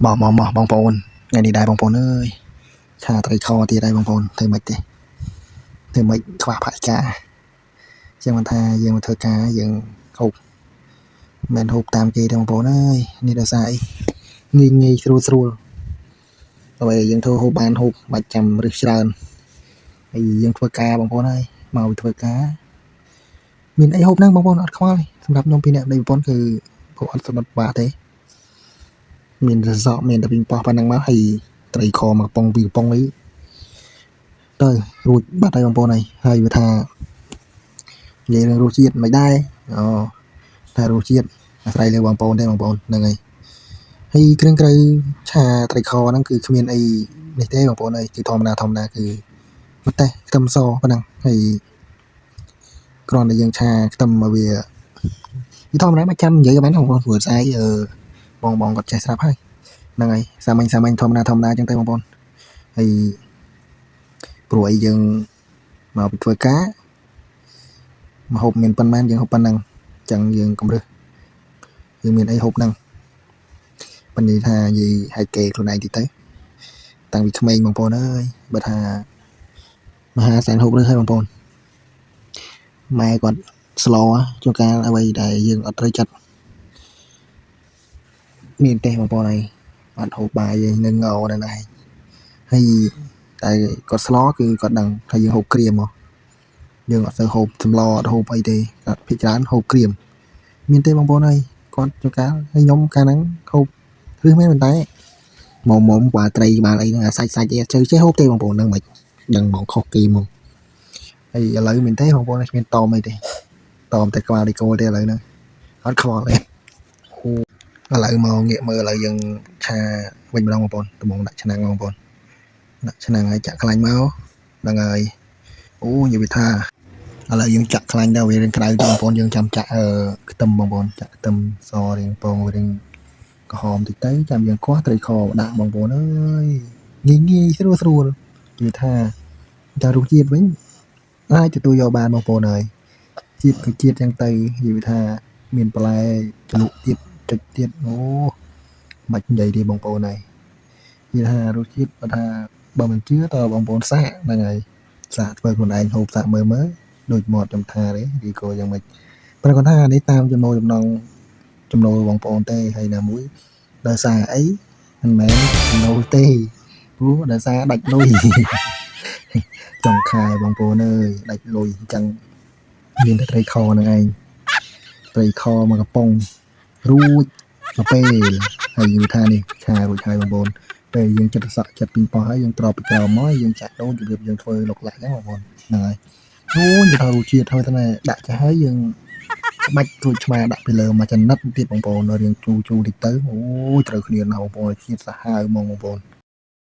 หมอបងប្អូនថ្ងៃនេះដែរបងប្អូនអើយឆាត្រីខទៀតដែរបងប្អូនធ្វើម៉េចទេធ្វើម៉េចខ្វះផាច់ការជាងមិនថាយើងមកធ្វើការយើងហូបមិនហូបតាមគេទេបងប្អូនអើយនេះដោយសារអីងាយស្រួលហើយយើងធ្វើហូបបានហូបបាច់ចាំរឹសច្រើនហើយយើងធ្វើការបងប្អូនអើយមកធ្វើការមានអីហូបហ្នឹងបងប្អូនអត់ខ្វល់សម្រាប់ខ្ញុំពីអ្នកនៃប្រពន្ធគឺពួកអត់សម្បត្តិបាក់ទេមានរសក់មានតែពីប៉ោះប៉ុណ្ណឹងមកហើយត្រីខមកកំប៉ុងពីកំប៉ុងអីទៅរួចបាត់ហើយបងប្អូនហើយវាថានិយាយរឿងរសជាតិមិនដែរតែរសជាតិអាស្រ័យលើបងប្អូនទេបងប្អូនហ្នឹងហើយគ្រឿងក្រៅឆាត្រីខហ្នឹងគឺគ្មានអីនេះទេបងប្អូនគឺធម្មតាគឺម្ទេសខ្ទឹមសប៉ុណ្ណឹងហើយគ្រាន់តែយើងឆាខ្ទឹមមកវាធម្មតាមិនចាំនិយាយបានបងប្អូនព្រោះស្អែកបងគាត់ចេះស្រាប់ហើយហ្នឹងហើយសាមញ្ញធម្មតាអញ្ចឹងទៅបងប្អូនហើយព្រោះអីយើងមកពីធ្វើការមកហូបមានប៉ុន្មានយើងហូបប៉ុណ្ណឹងអញ្ចឹងយើងកម្រិសយើងមានអីហូបហ្នឹងប៉ុន្តែថានិយាយហែកគេខ្លួនឯងតិចទៅតាំងពីក្មេងបងប្អូនអើយបើថាមហាសែនហូបរើសហើយបងប្អូនម៉ែគាត់ស្លោជួនកាលអ្វីដែលយើងអត់ត្រូវចិត្តមានទេបងប្អូនអត់ហូបបាយឯងនឹងងនៅណាហើយតែគាត់ស្លោគឺគាត់ដឹងថាយើងហូបក្រៀមមកយើងអត់ទៅហូបសម្លអត់ហូបអីទេគាត់ភិកច្រើនហូបក្រៀមមានទេបងប្អូនគាត់ជួនកាលហើយខ្ញុំកាលហ្នឹងហូបឬមែនប៉ុន្តែមុំបាត្រីបាលអីហ្នឹងអាសាច់អីចេះហូបទេបងប្អូនហ្នឹងមិនដឹងហ្មងខុសគេហ្មងហើយឥឡូវមានទេបងប្អូនគ្មានតមអីទេតមតែក្បាលឌីកូទេឥឡូវហ្នឹងអត់ខ្វល់ទេឥឡូវមកងាកមើលឥឡូវយើងឆាវិញម្ដងបងប្អូនត្មងដាក់ឆ្នាំងបងប្អូនដាក់ឆ្នាំងឲ្យចាក់ខ្លាញ់មកហ្នឹងហើយអូនិយាយថាឥឡូវយើងចាក់ខ្លាញ់ដល់វារៀងក្តៅទៅបងប្អូនយើងចាំចាក់ខ្ទឹមបងប្អូនចាក់ខ្ទឹមសរៀងពងរៀងក្រហមតិចទៅចាំយើងគោះត្រីខដាក់បងប្អូនអើយងាយស្រួលនិយាយថារសជាតិវិញអាចទទួលយកបានបងប្អូនហើយជាតិគឺជាតិចឹងទៅនិយាយថាមានបន្លែជ្រលក់ទៀតចុចទៀតអូមិននិយាយទេបងប្អូនហើយនិយាយថារសជាតិបើថាបើមិនជឿតើបងប្អូនសាកហ្នឹងហើយសាកធ្វើខ្លួនឯងហូបសាកមើលដូចមាត់ចំថាទេឬក៏យ៉ាងម៉េចប្រហែលថានេះតាមចំណូលបងប្អូនទេហើយណាមួយដោយសារអីមិនមែនចំណូលទេព្រោះដោយសារដាច់លុយចុងខែបងប្អូនអើយដាច់លុយអញ្ចឹងមានតែត្រីខហ្នឹងឯងត្រីខមកកំប៉ុងរួចទៅពេលហើយនិយាយថានេះឆារួចហើយបងប្អូនពេលយើងចិត្តសក់ចិត្តពីប៉ោះហើយយើងត្រប់ពីក្រោមមកយើងចាក់ដូនជំរាបយើងធ្វើលុកឡាក់ហ្នឹងបងប្អូនហ្នឹងហើយអូនិយាយថារសជាតិហើយតែដាក់ចាស់ហើយយើងបាច់ទួចឆ្មាដាក់ពីលើមកចំណិតទៀតបងប្អូនរៀងជូរតិចទៅអូយត្រូវគ្នាណាស់បងប្អូនជាតិសាហាវហ្មងបងប្អូន